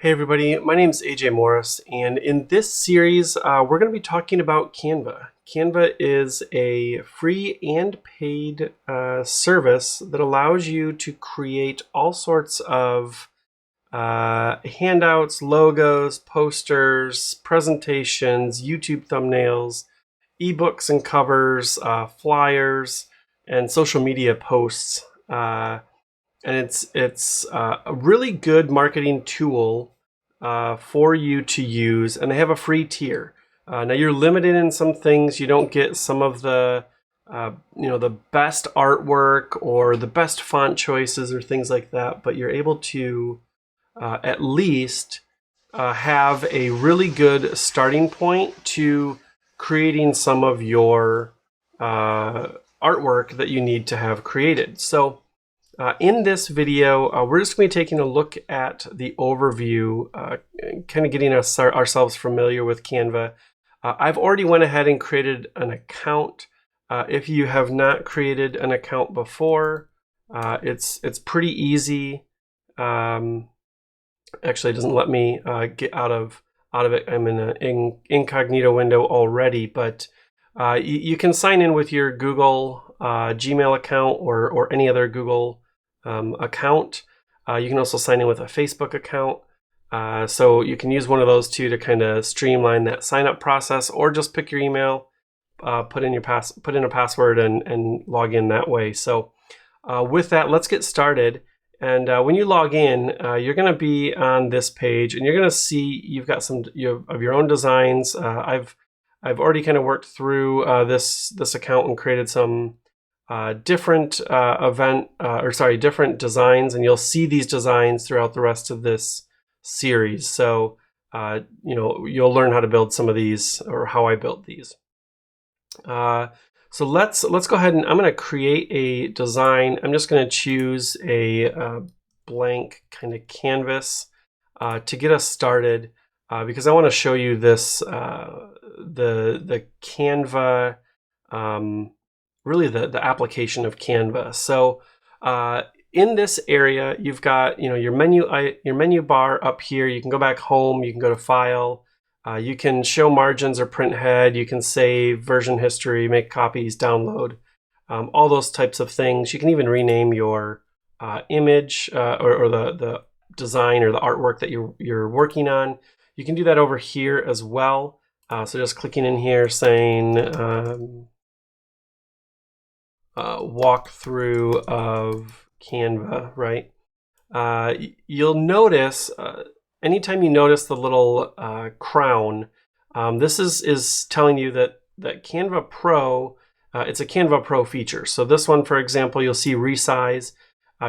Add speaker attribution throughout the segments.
Speaker 1: Hey everybody, my name is AJ Morris, and in this series, we're going to be talking about Canva. Canva is a free and paid service that allows you to create all sorts of handouts, logos, posters, presentations, YouTube thumbnails, ebooks and covers, flyers, and social media posts. And it's a really good marketing tool for you to use, and they have a free tier. Now you're limited in some things. You don't get some of the the best artwork or the best font choices or things like that, but you're able to at least have a really good starting point to creating some of your artwork that you need to have created. So in this video, we're just going to be taking a look at the overview, kind of getting ourselves familiar with Canva. I've already went ahead and created an account. If you have not created an account before, it's pretty easy. Actually, it doesn't let me get out of it. I'm in an incognito window already, but you can sign in with your Google Gmail account or any other Google account. You can also sign in with a Facebook account. So you can use one of those two to kind of streamline that sign up process, or just pick your email, put in a password and log in that way. So with that, let's get started. And when you log in, you're going to be on this page, and you're going to see you've got some of your own designs. I've already kind of worked through this account and created some different different designs, and you'll see these designs throughout the rest of this series. So you'll learn how to build some of these, or how I built these. So let's go ahead, and I'm going to create a design. I'm just going to choose a blank kind of canvas to get us started, because I want to show you this the Canva, really the application of Canva. So in this area, you've got your menu bar up here. You can go back home. You can go to File. You can show margins or print head. You can save version history, make copies, download, all those types of things. You can even rename your image or the design or the artwork that you're working on. You can do that over here as well. So just clicking in here, saying walkthrough of Canva, right? You'll notice anytime you notice the little crown, this is telling you that Canva Pro, it's a Canva Pro feature. So this one, for example, you'll see resize.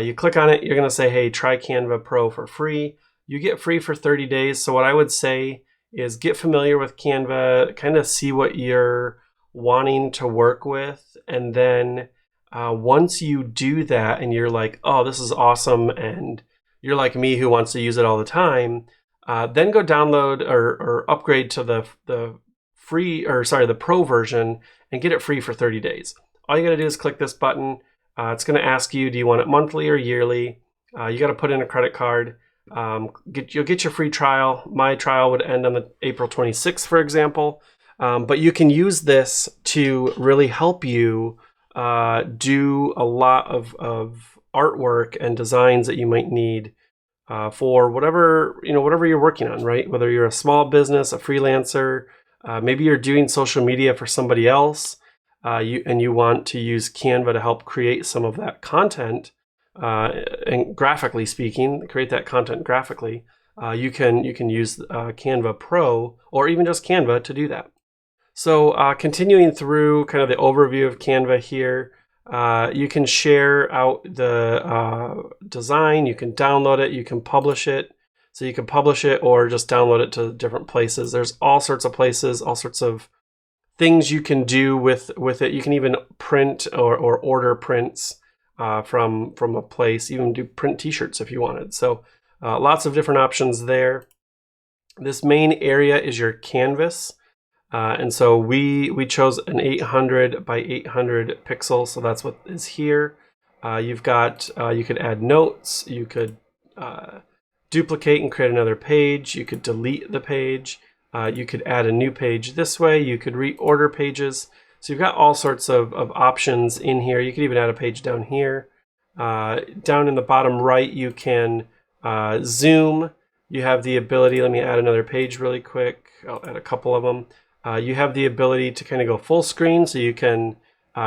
Speaker 1: You click on it, you're going to say, hey, try Canva Pro for free. You get free for 30 days. So what I would say is get familiar with Canva, kind of see what you're wanting to work with, and then once you do that and you're like, oh, this is awesome, and you're like me who wants to use it all the time, then go download or upgrade to the Pro version and get it free for 30 days. All you got to do is click this button. It's going to ask you, do you want it monthly or yearly? You got to put in a credit card. You'll get your free trial. My trial would end on the April 26th, for example. But you can use this to really help you do a lot of artwork and designs that you might need for whatever you're working on, right? Whether you're a small business, a freelancer, maybe you're doing social media for somebody else, you want to use Canva to help create some of that content, and graphically speaking, create that content graphically. You can use Canva Pro, or even just Canva, to do that. So continuing through kind of the overview of Canva here, you can share out the design, you can download it, you can publish it. So you can publish it or just download it to different places. There's all sorts of places, all sorts of things you can do with it. You can even print or order prints from a place, even do print t-shirts if you wanted. So lots of different options there. This main area is your canvas. And so we chose an 800 by 800 pixels, so that's what is here. You've got, you could add notes, you could duplicate and create another page. You could delete the page. You could add a new page this way. You could reorder pages. So you've got all sorts of options in here. You could even add a page down here. Down in the bottom right, you can zoom. You have the ability, let me add another page really quick. I'll add a couple of them. You have the ability to kind of go full screen, so you can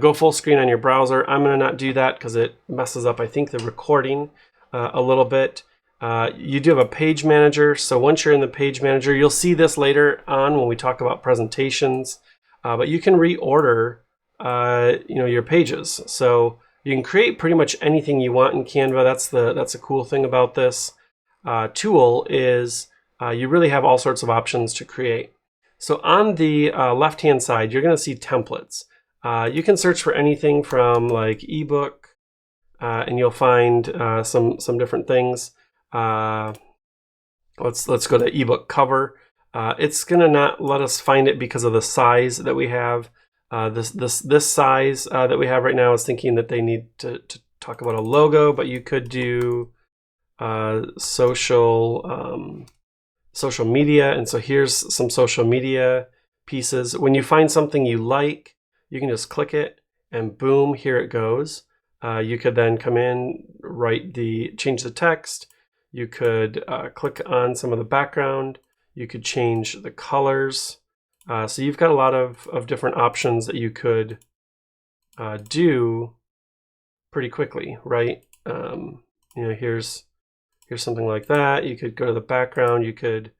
Speaker 1: go full screen on your browser. I'm going to not do that because it messes up, I think, the recording a little bit. You do have a page manager, so once you're in the page manager, you'll see this later on when we talk about presentations, but you can reorder your pages. So you can create pretty much anything you want in Canva. That's a cool thing about this tool is you really have all sorts of options to create. So on the left-hand side, you're going to see templates. You can search for anything from like ebook, and you'll find some different things. Let's go to ebook cover. It's going to not let us find it because of the size that we have. This size that we have right now is thinking that they need to talk about a logo, but you could do social media, and so here's some social media pieces. When you find something you like, you can just click it and boom, here it goes. You could then come in, change the text. You could click on some of the background. You could change the colors. So you've got a lot of different options that you could do pretty quickly, right? Here's something like that. You could go to the background. You could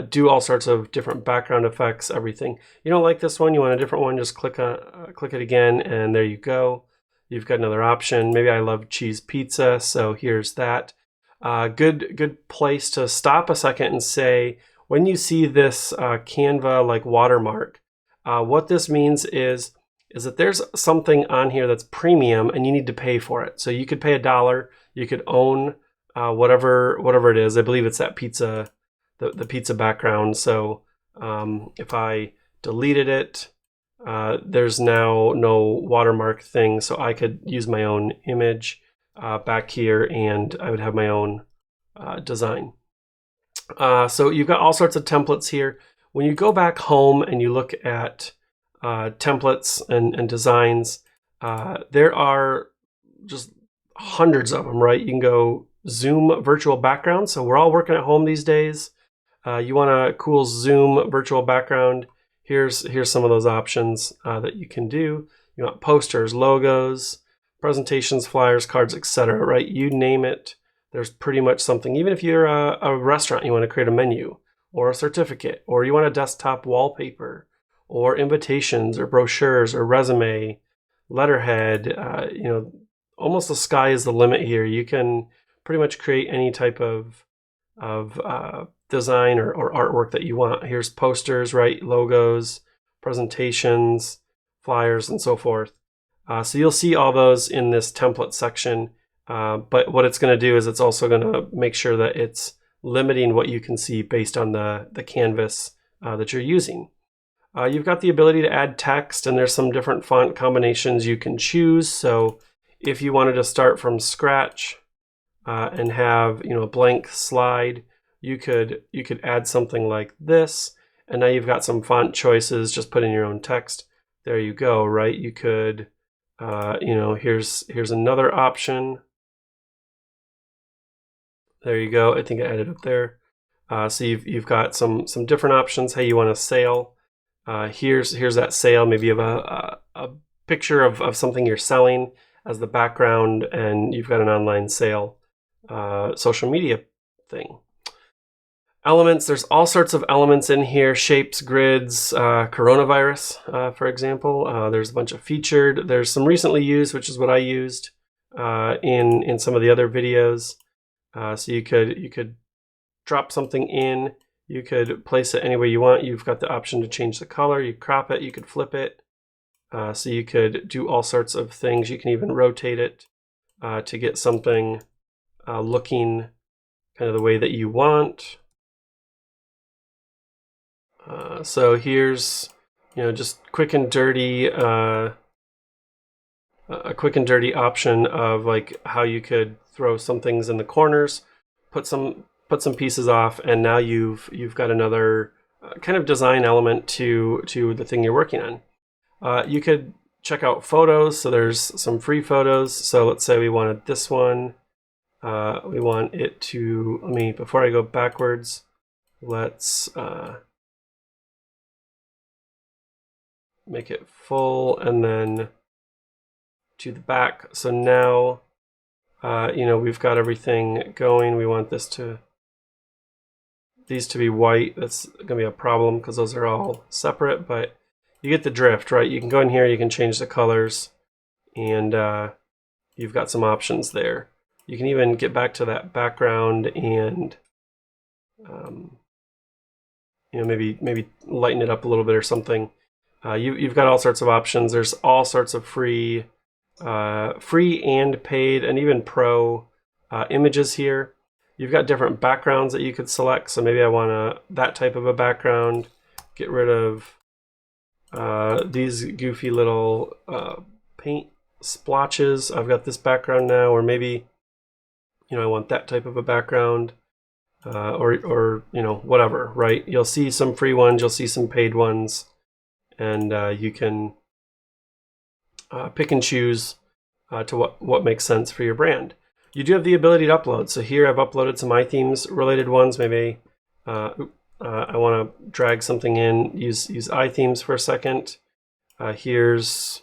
Speaker 1: do all sorts of different background effects, everything. You don't like this one, you want a different one, just click it again, and there you go. You've got another option. Maybe I love cheese pizza, so here's that. Good place to stop a second and say, when you see this Canva like watermark, what this means is that there's something on here that's premium and you need to pay for it. So you could pay $1. You could own whatever it is. I believe it's that pizza, the pizza background. So if I deleted it, there's now no watermark thing. So I could use my own image back here and I would have my own design. So you've got all sorts of templates here. When you go back home and you look at templates and designs, there are just hundreds of them, right? You can go Zoom virtual background. So we're all working at home these days. You want a cool Zoom virtual background. Here's some of those options that you can do. You want posters, logos, presentations, flyers, cards, etc., right? You name it. There's pretty much something. Even if you're a restaurant, you want to create a menu or a certificate, or you want a desktop wallpaper, or invitations, or brochures, or resume, letterhead. Almost the sky is the limit here. You can pretty much create any type of design or artwork that you want. Here's posters, right? Logos, presentations, flyers, and so forth. So you'll see all those in this template section. But what it's going to do is it's also going to make sure that it's limiting what you can see based on the canvas that you're using. You've got the ability to add text, and there's some different font combinations you can choose. So if you wanted to start from scratch and have a blank slide, you could add something like this, and now you've got some font choices. Just put in your own text. There you go, right? You could, here's another option. There you go. I think I added up there. So you've got some different options. Hey, you want a sale? Here's that sale. Maybe you have a picture of something you're selling as the background, and you've got an online sale, social media thing. Elements, there's all sorts of elements in here, shapes, grids, coronavirus, for example. There's a bunch of featured. There's some recently used, which is what I used in some of the other videos. So you could drop something in. You could place it any way you want. You've got the option to change the color. You crop it. You could flip it. So you could do all sorts of things. You can even rotate it to get something looking kind of the way that you want. So here's, just quick and dirty, a quick and dirty option of like how you could throw some things in the corners, put some put some pieces off, and now you've got another kind of design element to the thing you're working on. You could check out photos. So there's some free photos. So let's say we wanted this one. We want it to, before I go backwards, let's make it full and then to the back. So now, we've got everything going. We want these to be white. That's going to be a problem because those are all separate, but you get the drift, right? You can go in here, you can change the colors, and you've got some options there. You can even get back to that background and maybe lighten it up a little bit or something. You've got all sorts of options. There's all sorts of free and paid and even pro images here. You've got different backgrounds that you could select. So maybe I want that type of a background. Get rid of these goofy little paint splotches. I've got this background now, or maybe I want that type of a background, or whatever, right? You'll see some free ones, you'll see some paid ones, and you can pick and choose to what makes sense for your brand. You do have the ability to upload. So here I've uploaded some iThemes related ones. Maybe I want to drag something in, use iThemes for a second. Here's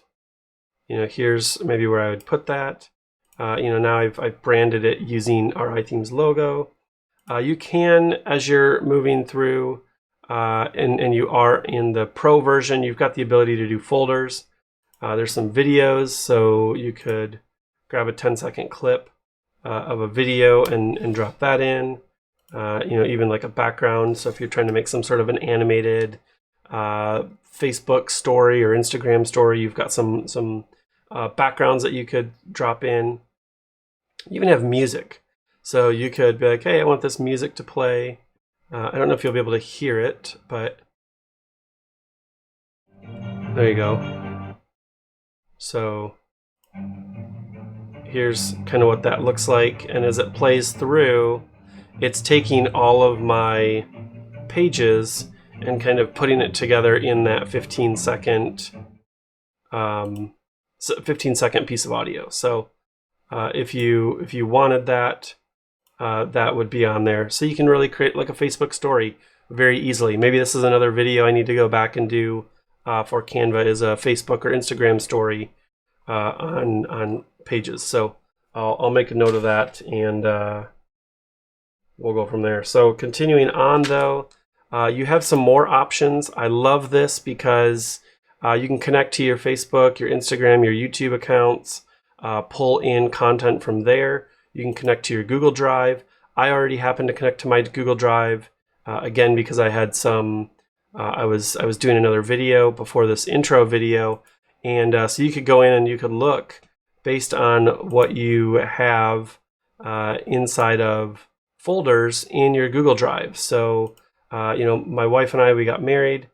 Speaker 1: maybe where I would put that. Now I've branded it using our iThemes logo. You can, as you're moving through, and you are in the Pro version, you've got the ability to do folders. There's some videos, so you could grab a 10-second clip of a video and drop that in. Even like a background. So if you're trying to make some sort of an animated Facebook story or Instagram story, you've got some backgrounds that you could drop in. You even have music. So you could be like, hey, I want this music to play. I don't know if you'll be able to hear it, but there you go. So here's kind of what that looks like. And as it plays through, it's taking all of my pages and kind of putting it together in that 15-second piece of audio. So if you wanted that, that would be on there. So you can really create like a Facebook story very easily. Maybe this is another video I need to go back and do for Canva, is a Facebook or Instagram story on pages. So I'll make a note of that, and we'll go from there. So continuing on though, you have some more options. I love this because you can connect to your Facebook, your Instagram, your YouTube accounts, pull in content from there. You can connect to your Google Drive. I already happen to connect to my Google Drive, again, because I had some, I was doing another video before this intro video. And so you could go in and you could look based on what you have inside of folders in your Google Drive. So, my wife and I, we got married.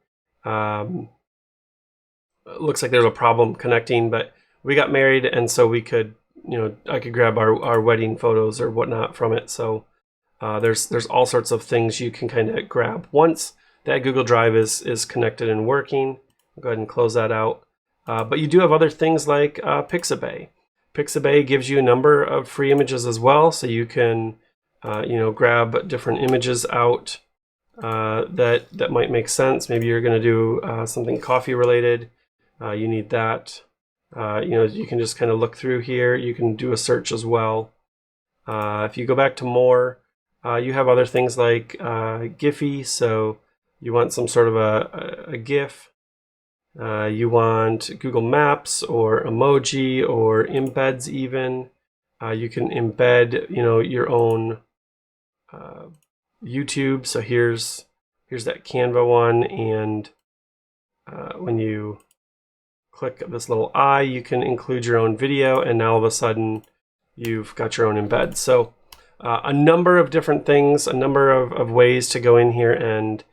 Speaker 1: Looks like there's a problem connecting, but we got married, and so we could, I could grab our wedding photos or whatnot from it. So there's all sorts of things you can kind of grab once that Google Drive is connected and working. I'll go ahead and close that out. But you do have other things like Pixabay. Pixabay gives you a number of free images as well, so you can grab different images out that might make sense. Maybe you're going to do something coffee related. You need that. You can just kind of look through here. You can do a search as well. If you go back to more, you have other things like Giphy. So you want some sort of a GIF. You want Google Maps or emoji or embeds even. You can embed, your own YouTube. So here's that Canva one, and when you click this little eye, you can include your own video, and now all of a sudden you've got your own embed. So a number of different things, a number of ways to go in here and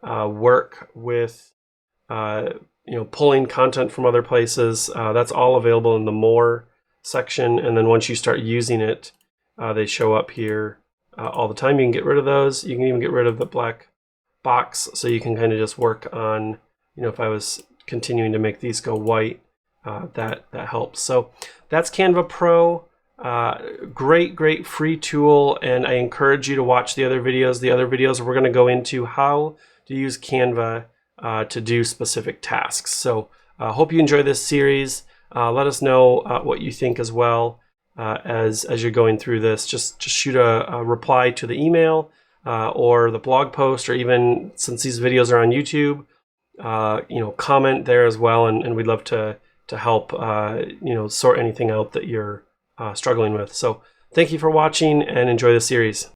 Speaker 1: work with pulling content from other places. That's all available in the more section, and then once you start using it, they show up here all the time. You can get rid of those. You can even get rid of the black box, so you can kind of just work on, if I was continuing to make these go white, that helps. So that's Canva Pro. Great free tool, and I encourage you to watch the other videos. The other videos, we're going to go into how to use Canva to do specific tasks. So hope you enjoy this series. Let us know what you think as well as you're going through this. Just shoot a reply to the email or the blog post, or even, since these videos are on YouTube, comment there as well, and we'd love to help sort anything out that you're struggling with. So thank you for watching, and enjoy the series.